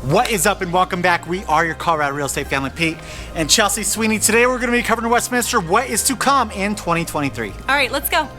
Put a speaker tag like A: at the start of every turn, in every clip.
A: What is up and welcome back. We are your Colorado real estate family, Pete and Chelsea Sweeney. Today we're going to be covering Westminster, what is to come in 2023.
B: All right, let's go.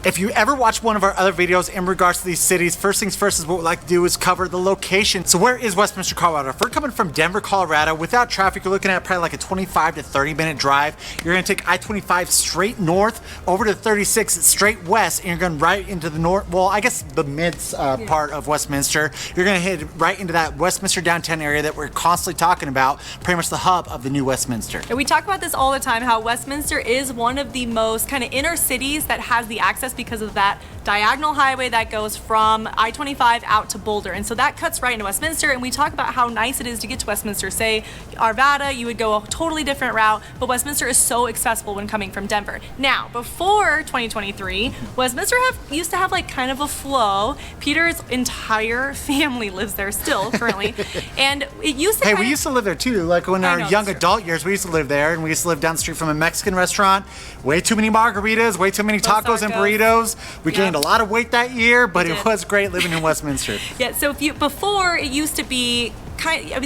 A: If you ever watched one of our other videos in regards to these cities, first things first is what we like to do is cover the location. So where is Westminster, Colorado? If we're coming from Denver, Colorado, without traffic, you're looking at probably like a 25 to 30 minute drive. You're gonna take I-25 straight north over to 36 straight west, and you're going right into the north, well, I guess the mid part of Westminster. You're gonna head right into that Westminster Downtown area that we're constantly talking about, pretty much the hub of the new Westminster.
B: And we talk about this all the time, how Westminster is one of the most kind of inner cities that has the access because of that diagonal highway that goes from I-25 out to Boulder. And so that cuts right into Westminster, and we talk about how nice it is to get to Westminster. Say Arvada, you would go a totally different route, but Westminster is so accessible when coming from Denver. Now, before 2023, Westminster used to have like kind of a flow. Peter's entire family lives there still currently. And it used to
A: we used to live there too. Like when our young adult years, we used to live there, and we used to live down the street from a Mexican restaurant. Way too many margaritas, way too many tacos and burritos. We gained a lot of weight that year, but it was great living in Westminster.
B: Yeah, so before it used to be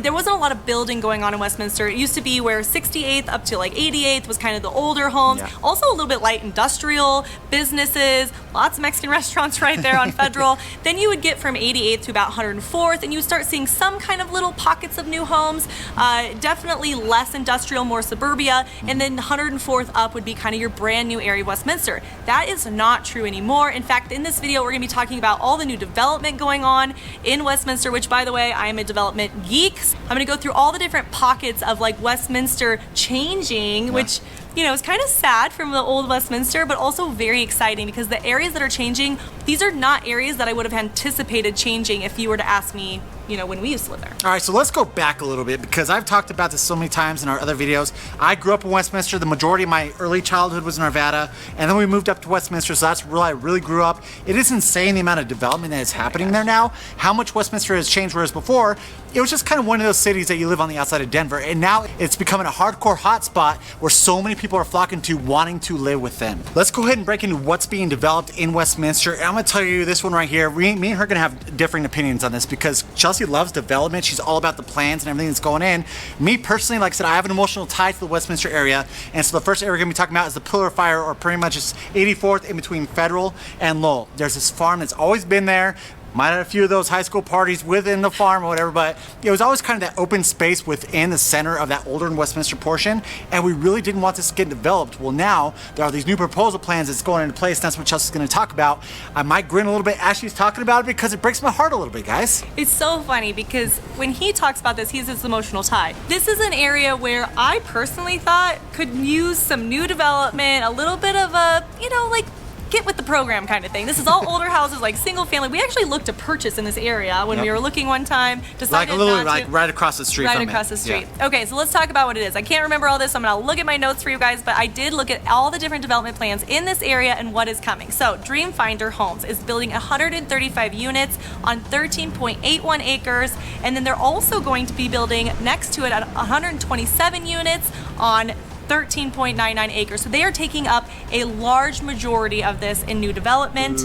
B: there wasn't a lot of building going on in Westminster. It used to be where 68th up to like 88th was kind of the older homes. Yeah. Also a little bit light industrial, businesses, lots of Mexican restaurants right there on Federal. Then you would get from 88th to about 104th, and you would start seeing some kind of little pockets of new homes. Definitely less industrial, more suburbia. And then 104th up would be kind of your brand new area of Westminster. That is not true anymore. In fact, in this video, we're gonna be talking about all the new development going on in Westminster, which, by the way, I am a development geeks. I'm gonna go through all the different pockets of like Westminster changing, which, you know, is kind of sad from the old Westminster, but also very exciting because the areas that are changing, these are not areas that I would have anticipated changing if you were to ask me, you know, when we used to live there.
A: All right, so let's go back a little bit because I've talked about this so many times in our other videos. I grew up in Westminster. The majority of my early childhood was in Arvada, and then we moved up to Westminster, so that's where I really grew up. It is insane the amount of development that is happening there now, how much Westminster has changed, whereas before, it was just kind of one of those cities that you live on the outside of Denver, and now it's becoming a hardcore hotspot where so many people are flocking to wanting to live with them. Let's go ahead and break into what's being developed in Westminster. And I'm gonna tell you this one right here. Me and her are gonna have differing opinions on this because Chelsea loves development. She's all about the plans and everything that's going in. Me personally, like I said, I have an emotional tie to the Westminster area, and so the first area we're gonna be talking about is the Pillar of Fire, or pretty much it's 84th in between Federal and Lowell. There's this farm that's always been there. Might have a few of those high school parties within the farm or whatever, but it was always kind of that open space within the center of that older Westminster portion, and we really didn't want this to get developed. Well, now there are these new proposal plans that's going into place, and that's what Chelsea's going to talk about. I might grin a little bit as she's talking about it because it breaks my heart a little bit, guys.
B: It's so funny because when he talks about this, he has this emotional tie. This is an area where I personally thought could use some new development, a little bit of a, you know, like, get with the program kind of thing. This is all older houses, like single family. We actually looked to purchase in this area when we were looking one time.
A: Like a little, like right across the street from it.
B: Right across the street. Yeah. Okay, so let's talk about what it is. I can't remember all this. I'm gonna look at my notes for you guys, but I did look at all the different development plans in this area and what is coming. So Dreamfinder Homes is building 135 units on 13.81 acres, and then they're also going to be building next to it at 127 units on 13.99 acres. So they are taking up a large majority of this in new development.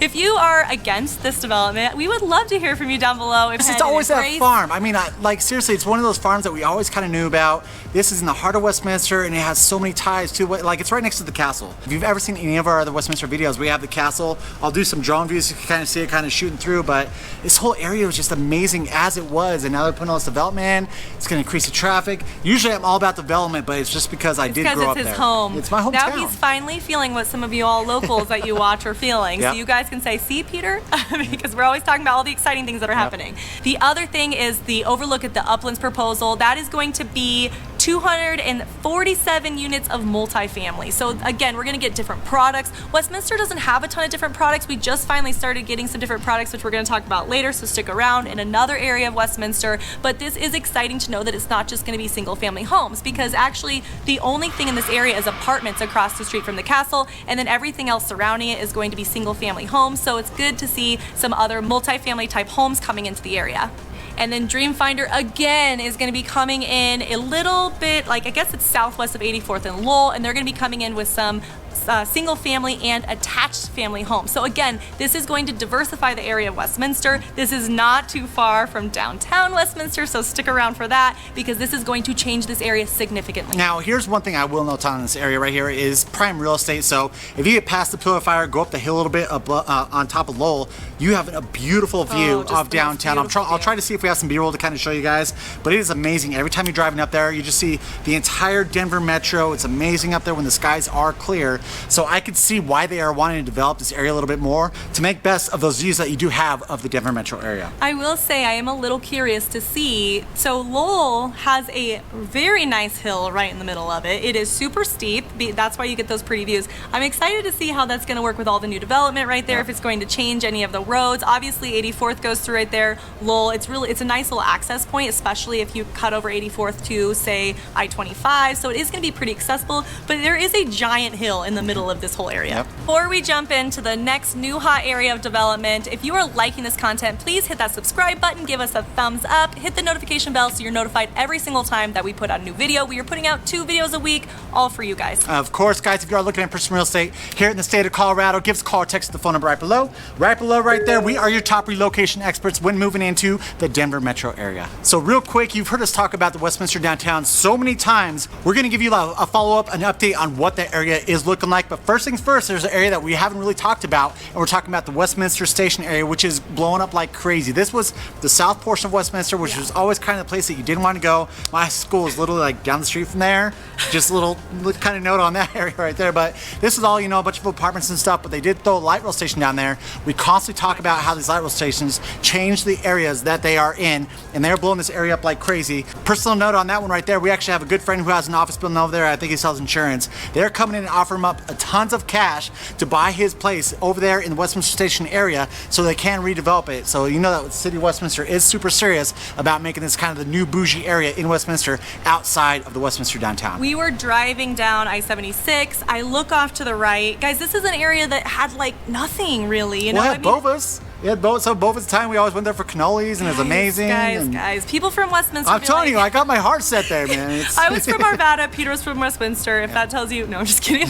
B: If you are against this development, we would love to hear from you down below.
A: It's always that farm. I mean, like seriously, it's one of those farms that we always kind of knew about. This is in the heart of Westminster, and it has so many ties to it. Like, it's right next to the castle. If you've ever seen any of our other Westminster videos, we have the castle. I'll do some drone views so you can kind of see it kind of shooting through, but this whole area was just amazing as it was, and now they're putting all this development in. It's going to increase the traffic. Usually I'm all about development, but it's just because I did grow up there.
B: It's his home.
A: It's my hometown.
B: Now he's finally feeling what some of you all locals that you watch are feeling.
A: Yep.
B: So you guys can say, see, Peter? Because we're always talking about all the exciting things that are happening. The other thing is the overlook at the Uplands proposal. That is going to be 247 units of multifamily. So again, we're going to get different products. Westminster doesn't have a ton of different products. We just finally started getting some different products, which we're going to talk about later, so stick around, in another area of Westminster. But this is exciting to know that it's not just going to be single family homes, because actually the only thing in this area is apartments across the street from the castle, and then everything else surrounding it is going to be single family homes. So it's good to see some other multifamily type homes coming into the area. And then Dreamfinder again is going to be coming in a little bit, like I guess it's southwest of 84th and Lowell, and they're going to be coming in with some single family and attached family homes. So again, this is going to diversify the area of Westminster. This is not too far from downtown Westminster, so stick around for that, because this is going to change this area significantly.
A: Now, here's one thing I will note on this area right here is prime real estate. So if you get past the Pillar of Fire, go up the hill a little bit up, on top of Lowell, you have a beautiful view of downtown. I'll try to see if we have some B-roll to kind of show you guys, but it is amazing. Every time you're driving up there, you just see the entire Denver Metro. It's amazing up there when the skies are clear. So I could see why they are wanting to develop this area a little bit more to make best of those views that you do have of the Denver Metro area.
B: I will say I am a little curious to see, so Lowell has a very nice hill right in the middle of it. It is super steep, that's why you get those pretty views. I'm excited to see how that's going to work with all the new development right there, if it's going to change any of the roads. Obviously 84th goes through right there. Lowell, it's a nice little access point, especially if you cut over 84th to say I-25, so it is going to be pretty accessible, but there is a giant hill in the middle of this whole area.
A: Yep.
B: Before we jump into the next new hot area of development, if you are liking this content, please hit that subscribe button, give us a thumbs up, hit the notification bell so you're notified every single time that we put out a new video. We are putting out 2 videos a week, all for you guys.
A: Of course, guys, if you are looking at purchasing real estate here in the state of Colorado, give us a call or text the phone number right below. Right below right there, we are your top relocation experts when moving into the Denver metro area. So real quick, you've heard us talk about the Westminster Downtown so many times. We're going to give you a follow-up, an update on what the area is looking like. But first things first, there's an area that we haven't really talked about, and we're talking about the Westminster Station area, which is blowing up like crazy. This was the south portion of Westminster, which was always kind of the place that you didn't want to go. My school was literally like down the street from there. Just a little kind of note on that area right there. But this is all, you know, a bunch of apartments and stuff, but they did throw a light rail station down there. We constantly talk about how these light rail stations change the areas that they are in, and they're blowing this area up like crazy. Personal note on that one right there, we actually have a good friend who has an office building over there. I think he sells insurance. They're coming in and offering him up tons of cash to buy his place over there in the Westminster Station area so they can redevelop it. So you know that the city of Westminster is super serious about making this kind of the new bougie area in Westminster outside of the Westminster downtown.
B: We were driving down I-76. I look off to the right. Guys, this is an area that had like nothing really. You know
A: what I mean? Bova's. Yeah, so Bova's time we always went there for cannolis, and it was amazing.
B: Guys, people from Westminster.
A: I'm telling you, I got my heart set there, man.
B: I was from Arvada, Peter was from Westminster. If that tells you, no, I'm just kidding.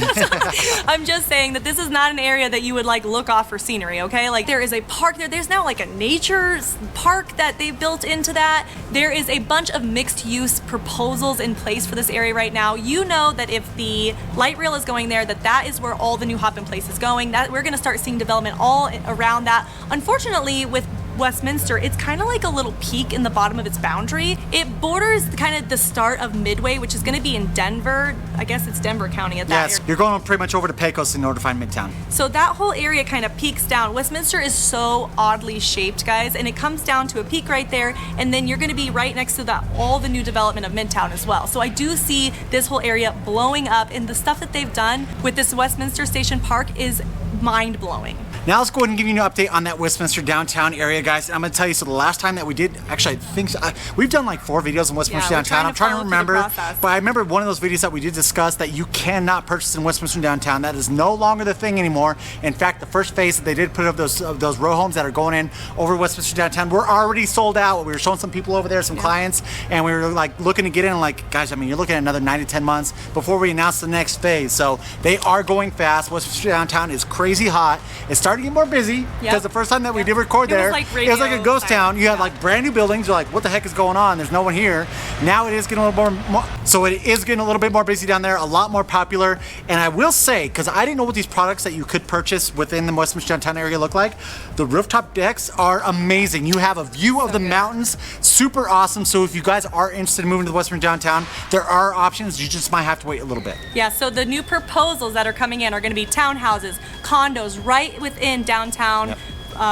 B: I'm just saying that this is not an area that you would like look off for scenery. Okay, like there is a park there. There's now like a nature park that they built into that. There is a bunch of mixed-use proposals in place for this area right now. You know that if the light rail is going there, that is where all the new hop-in place is going. That we're going to start seeing development all around that. Unfortunately, with Westminster, it's kind of like a little peak in the bottom of its boundary. It borders kind of the start of Midway, which is going to be in Denver. I guess it's Denver County at that.
A: Yes, you're going pretty much over to Pecos in order to find Midtown.
B: So that whole area kind of peaks down. Westminster is so oddly shaped, guys, and it comes down to a peak right there, and then you're going to be right next to all the new development of Midtown as well. So I do see this whole area blowing up, and the stuff that they've done with this Westminster Station Park is mind-blowing.
A: Now let's go ahead and give you an update on that Westminster downtown area, guys. I'm going to tell you, so the last time that we did, actually I think so, we've done like 4 videos on Westminster downtown. I'm trying to remember, but I remember one of those videos that we did discuss that you cannot purchase in Westminster downtown. That is no longer the thing anymore. In fact, the first phase that they did put of those row homes that are going in over Westminster downtown were already sold out. We were showing some people over there, some clients, and we were like looking to get in, like, guys, I mean, you're looking at another 9 to 10 months before we announce the next phase. So they are going fast. Westminster downtown is crazy hot. It's starting to get more busy because the first time that we did record there, it was like a ghost town. You had like brand new buildings. You're like, what the heck is going on? There's no one here. Now it is getting a little more, so it is getting a little bit more busy down there, a lot more popular. And I will say, because I didn't know what these products that you could purchase within the Westminster downtown area look like, the rooftop decks are amazing. You have a view of the mountains, super awesome. So if you guys are interested in moving to the Westminster downtown, there are options. You just might have to wait a little bit.
B: Yeah, so the new proposals that are coming in are going to be townhouses, condos right within downtown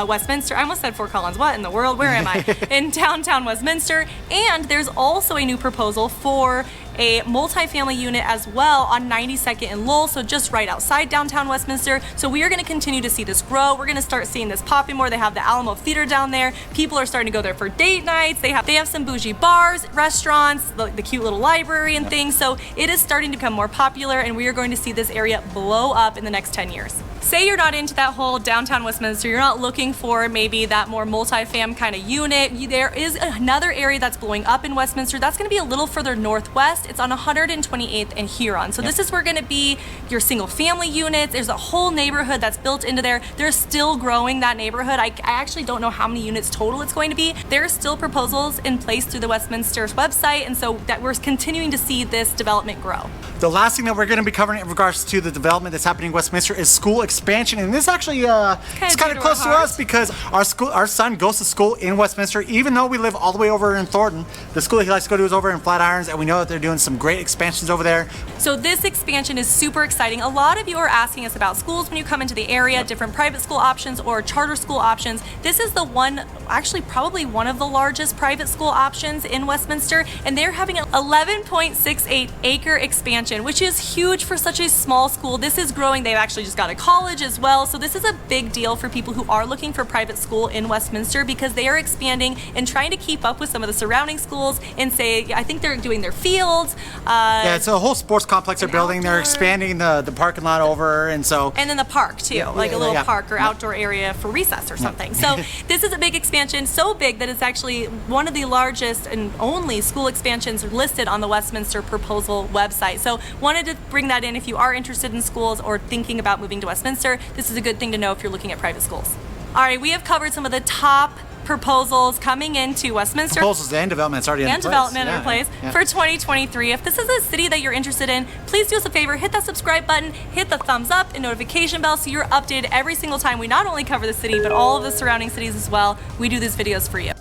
B: Westminster. I almost said Fort Collins. What in the world? Where am I? In downtown Westminster. And there's also a new proposal for a multifamily unit as well on 92nd and Lowell, so just right outside downtown Westminster. So we are going to continue to see this grow. We're going to start seeing this popping more. They have the Alamo Theater down there. People are starting to go there for date nights. They have some bougie bars, restaurants, the cute little library and things. So it is starting to become more popular, and we are going to see this area blow up in the next 10 years. Say you're not into that whole downtown Westminster, you're not looking for maybe that more multi-fam kind of unit. There is another area that's blowing up in Westminster. That's going to be a little further northwest. It's on 128th and Huron. So this is where going to be your single family units. There's a whole neighborhood that's built into there. They're still growing that neighborhood. I actually don't know how many units total it's going to be. There are still proposals in place through the Westminster's website, and so that we're continuing to see this development grow.
A: The last thing that we're going to be covering in regards to the development that's happening in Westminster is school expansion, and this actually it's kind of close to us because our son goes to school in Westminster. Even though we live all the way over in Thornton, the school he likes to go to is over in Flatirons, and we know that they're doing some great expansions over there.
B: So this expansion is super exciting. A lot of you are asking us about schools when you come into the area, different private school options or charter school options. This is the one, actually probably one of the largest private school options in Westminster, and they're having an 11.68 acre expansion, which is huge for such a small school. This is growing. They've actually just got a college as well. So this is a big deal for people who are looking for private school in Westminster because they are expanding and trying to keep up with some of the surrounding schools and I think they're doing their fields.
A: Yeah, it's a whole sports complex they're building.
B: Outdoor.
A: They're expanding the parking lot over, and so.
B: And then the park too, like a little
A: yeah.
B: park or outdoor area for recess or something. So this is a big expansion, so big that it's actually one of the largest and only school expansions listed on the Westminster proposal website. So wanted to bring that in if you are interested in schools or thinking about moving to Westminster. This is a good thing to know if you're looking at private schools. All right, we have covered some of the top proposals coming into Westminster.
A: Proposals and development's already in place.
B: And development in place for 2023. If this is a city that you're interested in, please do us a favor, hit that subscribe button, hit the thumbs up and notification bell so you're updated every single time we not only cover the city, but all of the surrounding cities as well. We do these videos for you.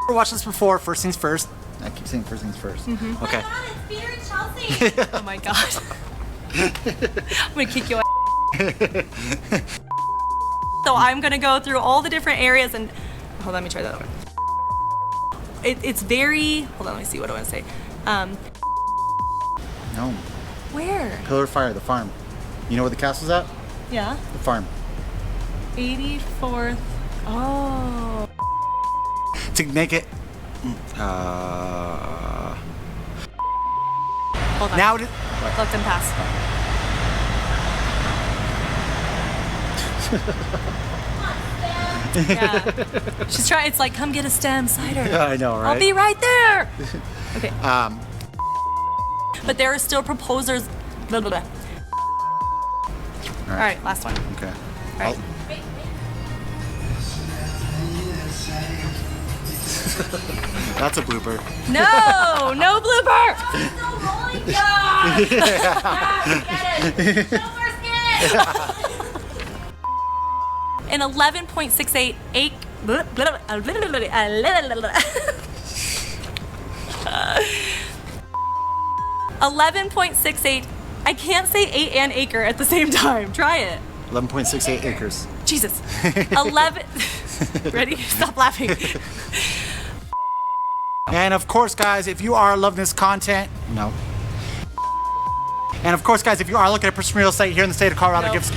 A: We've watched this before, first things first. I keep saying first things first. Okay.
C: Oh my God, it's Peter and Chelsea.
B: Oh my God. I'm gonna kick your ass. So I'm gonna go through all the different areas and hold on, let me try that over. It's very, hold on, let me see what I want to say.
A: No.
B: Where?
A: Pillar of Fire, the farm. You know where the castle's at?
B: Yeah.
A: The farm.
B: 84th. Oh.
A: To make it.
B: Hold on.
A: Now.
B: Let them pass. Yeah. She's trying. It's like, come get a stem cider.
A: I know, right?
B: I'll be right there. Okay. But there are still proposers. Blah, blah, blah. All right, last one.
A: Okay.
B: All right.
A: That's a blooper.
B: No, no blooper. An 11.68 acre. 11.68. I can't say 8 and acre at the same time. Try it.
A: 11.68 acres.
B: Jesus. 11. Ready? Stop laughing.
A: And of course, guys, if you are loving this content, no. And of course, guys, if you are looking at purchasing real estate here in the state of Colorado,
B: Nope.
A: give us.